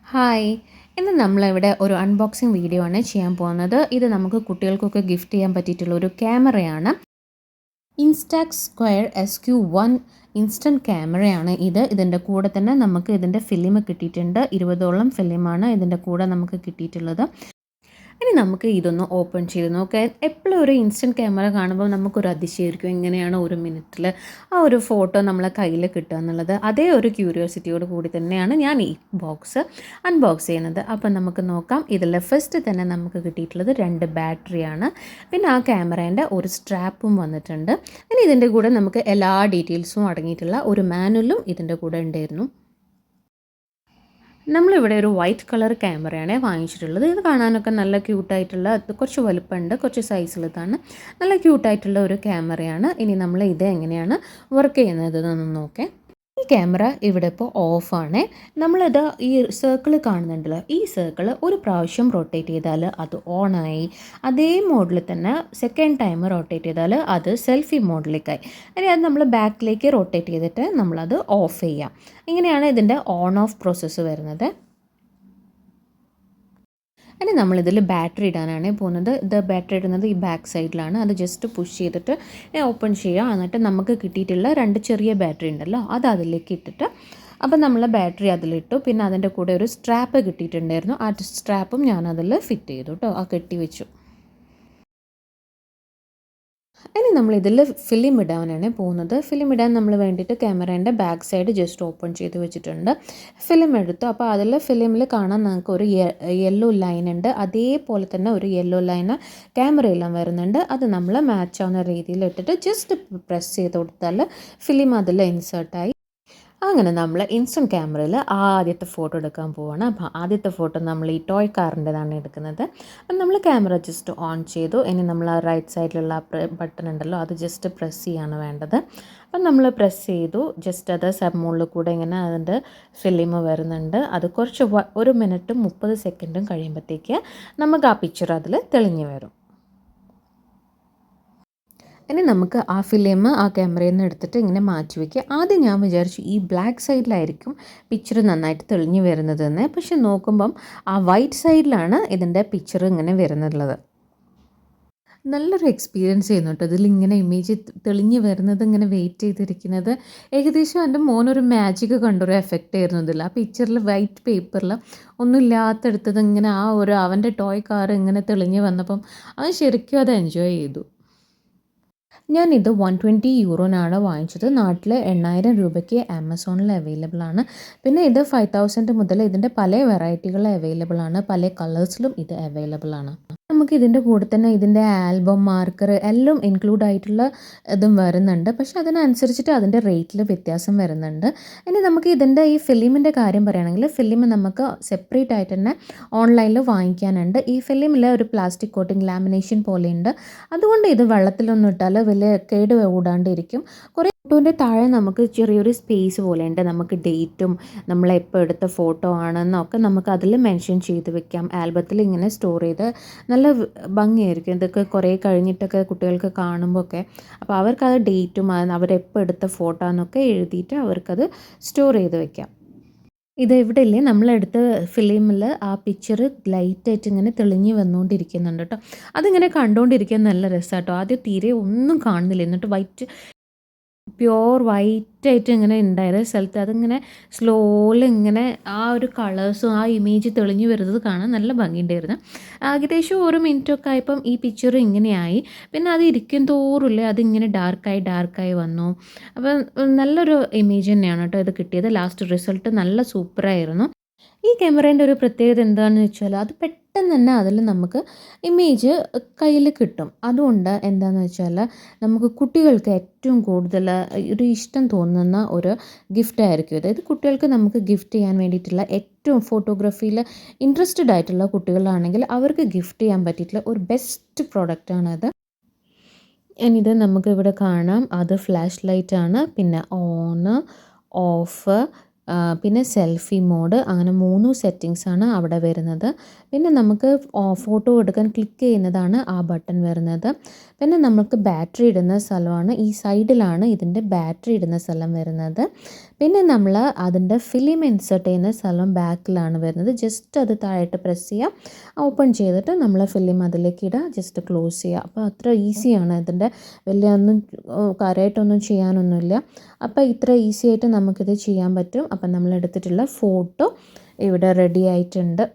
Hi, ഇന്ന് നമ്മളിവിടെ ഒരു അൺബോക്സിങ് വീഡിയോ ആണ് ചെയ്യാൻ പോകുന്നത്. ഇത് നമുക്ക് കുട്ടികൾക്കൊക്കെ ഗിഫ്റ്റ് ചെയ്യാൻ പറ്റിയിട്ടുള്ള ഒരു ക്യാമറയാണ്. ഇൻസ്റ്റാക്സ് സ്ക്വയർ SQ1 ഇൻസ്റ്റൻറ്റ് ക്യാമറയാണ് ഇത്. ഇതിൻ്റെ കൂടെ തന്നെ നമുക്ക് ഇതിൻ്റെ ഫിലിം കിട്ടിയിട്ടുണ്ട്. 20ഓളം ഫിലിമാണ് ഇതിൻ്റെ കൂടെ നമുക്ക് കിട്ടിയിട്ടുള്ളത്. ഇനി നമുക്ക് ഇതൊന്ന് ഓപ്പൺ ചെയ്ത് നോക്കാം. എപ്പോഴും ഒരു ഇൻസ്റ്റൻറ്റ് ക്യാമറ കാണുമ്പോൾ നമുക്കൊരു അതിശയമായിരിക്കും, എങ്ങനെയാണ് ഒരു മിനിറ്റിൽ ആ ഒരു ഫോട്ടോ നമ്മളെ കയ്യിൽ കിട്ടുക എന്നുള്ളത്. അതേ ഒരു ക്യൂരിയോസിറ്റിയോട് കൂടി തന്നെയാണ് ഞാൻ ഈ ബോക്സ് അൺബോക്സ് ചെയ്യുന്നത്. അപ്പം നമുക്ക് നോക്കാം. ഇതിൽ ഫസ്റ്റ് തന്നെ നമുക്ക് കിട്ടിയിട്ടുള്ളത് 2 ബാറ്ററിയാണ്. പിന്നെ ആ ക്യാമറേൻ്റെ ഒരു സ്ട്രാപ്പും വന്നിട്ടുണ്ട്. ഇനി ഇതിൻ്റെ കൂടെ നമുക്ക് എല്ലാ ഡീറ്റെയിൽസും അടങ്ങിയിട്ടുള്ള ഒരു മാനുവലും ഇതിൻ്റെ കൂടെ ഉണ്ടായിരുന്നു. നമ്മളിവിടെ ഒരു വൈറ്റ് കളർ ക്യാമറയാണ് വാങ്ങിച്ചിട്ടുള്ളത്. ഇത് കാണാനൊക്കെ നല്ല ക്യൂട്ടായിട്ടുള്ള, കുറച്ച് വലുപ്പമുണ്ട്, കുറച്ച് സൈസിലതാണ്, നല്ല ക്യൂട്ടായിട്ടുള്ള ഒരു ക്യാമറയാണ്. ഇനി നമ്മൾ ഇത് എങ്ങനെയാണ് വർക്ക് ചെയ്യുന്നത് എന്നൊന്ന് നോക്കാം. ഈ ക്യാമറ ഇവിടെ ഇപ്പോൾ ഓഫാണ്. നമ്മളിത് ഈ സർക്കിൾ കാണുന്നുണ്ടല്ലോ, ഈ സർക്കിൾ ഒരു പ്രാവശ്യം റൊട്ടേറ്റ് ചെയ്താൽ അത് ഓണായി. അതേ മോഡിൽ തന്നെ സെക്കൻഡ് ടൈം റൊട്ടേറ്റ് ചെയ്താൽ അത് സെൽഫി മോഡിലേക്കായി. ഇനി അത് നമ്മൾ ബാക്കിലേക്ക് റൊട്ടേറ്റ് ചെയ്തിട്ട് നമ്മളത് ഓഫ് ചെയ്യാം. ഇങ്ങനെയാണ് ഇതിൻ്റെ ഓൺ ഓഫ് പ്രോസസ്സ് വരുന്നത്. ഇനി നമ്മളിതിൽ ബാറ്ററി ഇടാനാണ് പോകുന്നത്. ഇത് ബാറ്ററി ഇടുന്നത് ഈ ബാക്ക് സൈഡിലാണ്. അത് ജസ്റ്റ് പുഷ് ചെയ്തിട്ട് ഓപ്പൺ ചെയ്യുക. എന്നിട്ട് നമുക്ക് കിട്ടിയിട്ടുള്ള 2 ചെറിയ ബാറ്ററി ഉണ്ടല്ലോ, അത് അതിലേക്ക് ഇട്ടിട്ട്, അപ്പം നമ്മൾ ബാറ്ററി അതിലിട്ടു. പിന്നെ അതിൻ്റെ കൂടെ ഒരു സ്ട്രാപ്പ് കിട്ടിയിട്ടുണ്ടായിരുന്നു. ആ സ്ട്രാപ്പും ഞാൻ അതിൽ ഫിറ്റ് ചെയ്തു കേട്ടോ, ആ കെട്ടി വെച്ചു. ഇനി നമ്മളിതിൽ ഫിലിം ഇടാനാണ് പോകുന്നത്. ഫിലിം ഇടാൻ നമ്മൾ വേണ്ടിയിട്ട് ക്യാമറേൻ്റെ ബാക്ക് സൈഡ് ജസ്റ്റ് ഓപ്പൺ ചെയ്ത് വെച്ചിട്ടുണ്ട്. ഫിലിം എടുത്തു. അപ്പോൾ അതിൽ ഫിലിമിൽ കാണാൻ നമുക്ക് ഒരു യെല്ലോ ലൈൻ ഉണ്ട്. അതേപോലെ തന്നെ ഒരു യെല്ലോ ലൈന് ക്യാമറയെല്ലാം വരുന്നുണ്ട്. അത് നമ്മൾ മാച്ച് ആവുന്ന രീതിയിൽ ഇട്ടിട്ട് ജസ്റ്റ് പ്രസ് ചെയ്ത് കൊടുത്താൽ ഫിലിം അതിൽ ഇൻസേർട്ടായി. അങ്ങനെ നമ്മൾ ഇൻസ്റ്റൻറ്റ് ക്യാമറയിൽ ആദ്യത്തെ ഫോട്ടോ എടുക്കാൻ പോവുകയാണ്. അപ്പോൾ ആദ്യത്തെ ഫോട്ടോ നമ്മൾ ഈ ടോയ് കാറിൻ്റെതാണ് എടുക്കുന്നത്. അപ്പം നമ്മൾ ക്യാമറ ജസ്റ്റ് ഓൺ ചെയ്തു. ഇനി നമ്മൾ ആ റൈറ്റ് സൈഡിലുള്ള ബട്ടൺ ഉണ്ടല്ലോ, അത് ജസ്റ്റ് പ്രസ് ചെയ്യാണ് വേണ്ടത്. അപ്പം നമ്മൾ പ്രസ് ചെയ്തു. ജസ്റ്റ് അത് സബ് മോഡിൽ കൂടെ ഇങ്ങനെ അതിൻ്റെ ഫിലിം വരുന്നുണ്ട്. അത് കുറച്ച് 1 മിനിറ്റും 30 സെക്കൻഡും കഴിയുമ്പോഴത്തേക്ക് നമുക്ക് ആ പിക്ചർ അതിൽ തെളിഞ്ഞു വരും. ഇനി നമുക്ക് ആ ഫിലിം ആ ക്യാമറയിൽ നിന്ന് എടുത്തിട്ട് ഇങ്ങനെ മാറ്റി വയ്ക്കുക. ആദ്യം ഞാൻ വിചാരിച്ചു ഈ ബ്ലാക്ക് സൈഡിലായിരിക്കും പിക്ചർ നന്നായിട്ട് തെളിഞ്ഞു വരുന്നതെന്ന്. പക്ഷെ നോക്കുമ്പം ആ വൈറ്റ് സൈഡിലാണ് ഇതിൻ്റെ പിക്ചർ ഇങ്ങനെ വരുന്നുള്ളത്. നല്ലൊരു എക്സ്പീരിയൻസ് ചെയ്യുന്നു കേട്ടോ. ഇതിലിങ്ങനെ ഇമേജ് തെളിഞ്ഞ് വരുന്നത്, ഇങ്ങനെ വെയിറ്റ് ചെയ്തിരിക്കുന്നത്. ഏകദേശം എൻ്റെ മോനൊരു മാജിക് കണ്ടൊരു എഫക്റ്റ് ആയിരുന്നു ഇതിൽ. ആ പിക്ചറിൽ വൈറ്റ് പേപ്പറിൽ ഒന്നും ഇല്ലാത്തടുത്തത് ഇങ്ങനെ ആ ഒരു അവൻ്റെ ടോയ് കാർ ഇങ്ങനെ തെളിഞ്ഞ് വന്നപ്പം അവൻ ശരിക്കും അത് എൻജോയ് ചെയ്തു. ഞാനിത് 120 യൂറോനാണ് വാങ്ങിച്ചത്. നാട്ടിൽ 8000 രൂപയ്ക്ക് ആമസോണിൽ അവൈലബിൾ ആണ്. പിന്നെ ഇത് 5000 മുതൽ ഇതിൻ്റെ പല വെറൈറ്റികൾ അവൈലബിൾ ആണ്. പല കളേഴ്സിലും ഇത് അവൈലബിൾ ആണ്. നമുക്ക് ഇതിൻ്റെ കൂടെ തന്നെ ഇതിൻ്റെ ആൽബം, മാർക്കർ എല്ലാം ഇൻക്ലൂഡ് ആയിട്ടുള്ള ഇതും വരുന്നുണ്ട്. പക്ഷേ അതിനനുസരിച്ചിട്ട് അതിൻ്റെ റേറ്റിൽ വ്യത്യാസം വരുന്നുണ്ട്. ഇനി നമുക്ക് ഇതിൻ്റെ ഈ ഫിലിമിൻ്റെ കാര്യം പറയുകയാണെങ്കിൽ, ഫിലിം നമുക്ക് സെപ്പറേറ്റ് ആയിട്ട് തന്നെ ഓൺലൈനിൽ വാങ്ങിക്കാനുണ്ട്. ഈ ഫിലിമിൽ ഒരു പ്ലാസ്റ്റിക് കോട്ടിംഗ് ലാമിനേഷൻ പോലെയുണ്ട്. അതുകൊണ്ട് ഇത് വെള്ളത്തിലൊന്നും ഇട്ടാൽ വലിയ കേട് കൂടാണ്ടിരിക്കും. കുറേ ഫോട്ടോൻ്റെ താഴെ നമുക്ക് ചെറിയൊരു സ്പേസ് പോലെയുണ്ട്. നമുക്ക് ഡേറ്റും നമ്മളെപ്പോൾ എടുത്ത ഫോട്ടോ ആണെന്നൊക്കെ നമുക്ക് അതിൽ മെൻഷൻ ചെയ്ത് വെക്കാം. ആൽബത്തിൽ ഇങ്ങനെ സ്റ്റോർ ചെയ്ത് നല്ല ഭംഗിയായിരിക്കും. ഇതൊക്കെ കുറേ കഴിഞ്ഞിട്ടൊക്കെ കുട്ടികൾക്ക് കാണുമ്പോൾ ഒക്കെ, അപ്പോൾ അവർക്കത് ഡേറ്റും അവരെപ്പോൾ എടുത്ത ഫോട്ടോ എന്നൊക്കെ എഴുതിയിട്ട് അവർക്കത് സ്റ്റോർ ചെയ്ത് വെക്കാം. ഇത് ഇവിടെ ഇല്ലേ, നമ്മളെടുത്ത ഫിലിമിൽ ആ പിക്ചർ ലൈറ്റായിട്ട് ഇങ്ങനെ തെളിഞ്ഞ് വന്നുകൊണ്ടിരിക്കുന്നുണ്ട് കേട്ടോ. അതിങ്ങനെ കണ്ടുകൊണ്ടിരിക്കാൻ നല്ല രസമാണ് കേട്ടോ. ആദ്യം തീരെ ഒന്നും കാണുന്നില്ല, എന്നിട്ട് വൈറ്റ് പ്യുവർ വൈറ്റായിട്ട് ഇങ്ങനെ ഉണ്ടായത് സ്ഥലത്ത് അതിങ്ങനെ സ്ലോലി ഇങ്ങനെ ആ ഒരു കളേഴ്സും ആ ഇമേജ് തെളിഞ്ഞു വരുന്നത് കാണാൻ നല്ല ഭംഗിയുണ്ടായിരുന്നു. ഏകദേശം 1 മിനിറ്റൊക്കെ ആയപ്പം ഈ പിക്ചർ ഇങ്ങനെയായി. പിന്നെ അത് ഇരിക്കും തോറുമില്ലേ അതിങ്ങനെ ഡാർക്കായി വന്നു. അപ്പം നല്ലൊരു ഇമേജ് തന്നെയാണ് കേട്ടോ ഇത് കിട്ടിയത്. ലാസ്റ്റ് റിസൾട്ട് നല്ല സൂപ്പറായിരുന്നു. ഈ ക്യാമറേൻ്റെ ഒരു പ്രത്യേകത എന്താണെന്ന് വെച്ചാൽ അത് പെട്ടെന്ന് തന്നെ അതിൽ നമുക്ക് ഇമേജ് കയ്യിൽ കിട്ടും. അതുകൊണ്ട് എന്താണെന്ന് വെച്ചാൽ നമുക്ക് കുട്ടികൾക്ക് ഏറ്റവും കൂടുതൽ ഒരു ഇഷ്ടം തോന്നുന്ന ഒരു ഗിഫ്റ്റായിരിക്കും ഇത്. കുട്ടികൾക്ക് നമുക്ക് ഗിഫ്റ്റ് ചെയ്യാൻ വേണ്ടിയിട്ടുള്ള ഏറ്റവും ഫോട്ടോഗ്രാഫിയിൽ ഇൻട്രസ്റ്റഡ് ആയിട്ടുള്ള കുട്ടികളാണെങ്കിൽ അവർക്ക് ഗിഫ്റ്റ് ചെയ്യാൻ പറ്റിയിട്ടുള്ള ഒരു ബെസ്റ്റ് പ്രോഡക്റ്റാണത്. ഇത് നമുക്ക് ഇവിടെ കാണാം. അത് ഫ്ലാഷ് ലൈറ്റാണ്, പിന്നെ ഓണ്, ഓഫ്, പിന്നെ സെൽഫി മോഡ്, അങ്ങനെ 3 സെറ്റിങ്സാണ് അവിടെ വരുന്നത്. പിന്നെ നമുക്ക് ഫോട്ടോ എടുക്കാൻ ക്ലിക്ക് ചെയ്യുന്നതാണ് ആ ബട്ടൺ വരുന്നത്. പിന്നെ നമുക്ക് ബാറ്ററി ഇടുന്ന സ്ഥലമാണ് ഈ സൈഡിലാണ് ഇതിൻ്റെ ബാറ്ററി ഇടുന്ന സ്ഥലം വരുന്നത്. പിന്നെ നമ്മൾ അതിൻ്റെ ഫിലിം ഇൻസേർട്ട് ചെയ്യുന്ന സ്ഥലം ബാക്കിലാണ് വരുന്നത്. ജസ്റ്റ് അത് താഴോട്ട് പ്രസ് ചെയ്യുക, ഓപ്പൺ ചെയ്തിട്ട് നമ്മൾ ഫിലിം അതിലേക്ക് ഇടുക, ജസ്റ്റ് ക്ലോസ് ചെയ്യുക. അപ്പോൾ അത്ര ഈസിയാണ്. ഇതിൻ്റെ വലിയ ഒന്നും കാര്യമായിട്ടൊന്നും ചെയ്യാനൊന്നുമില്ല. അപ്പോൾ ഇത്ര ഈസി ആയിട്ട് നമുക്കിത് ചെയ്യാൻ പറ്റും. അപ്പം നമ്മൾ എടുത്തിട്ടുള്ള ഫോട്ടോ ഇവിടെ റെഡി ആയിട്ടുണ്ട്.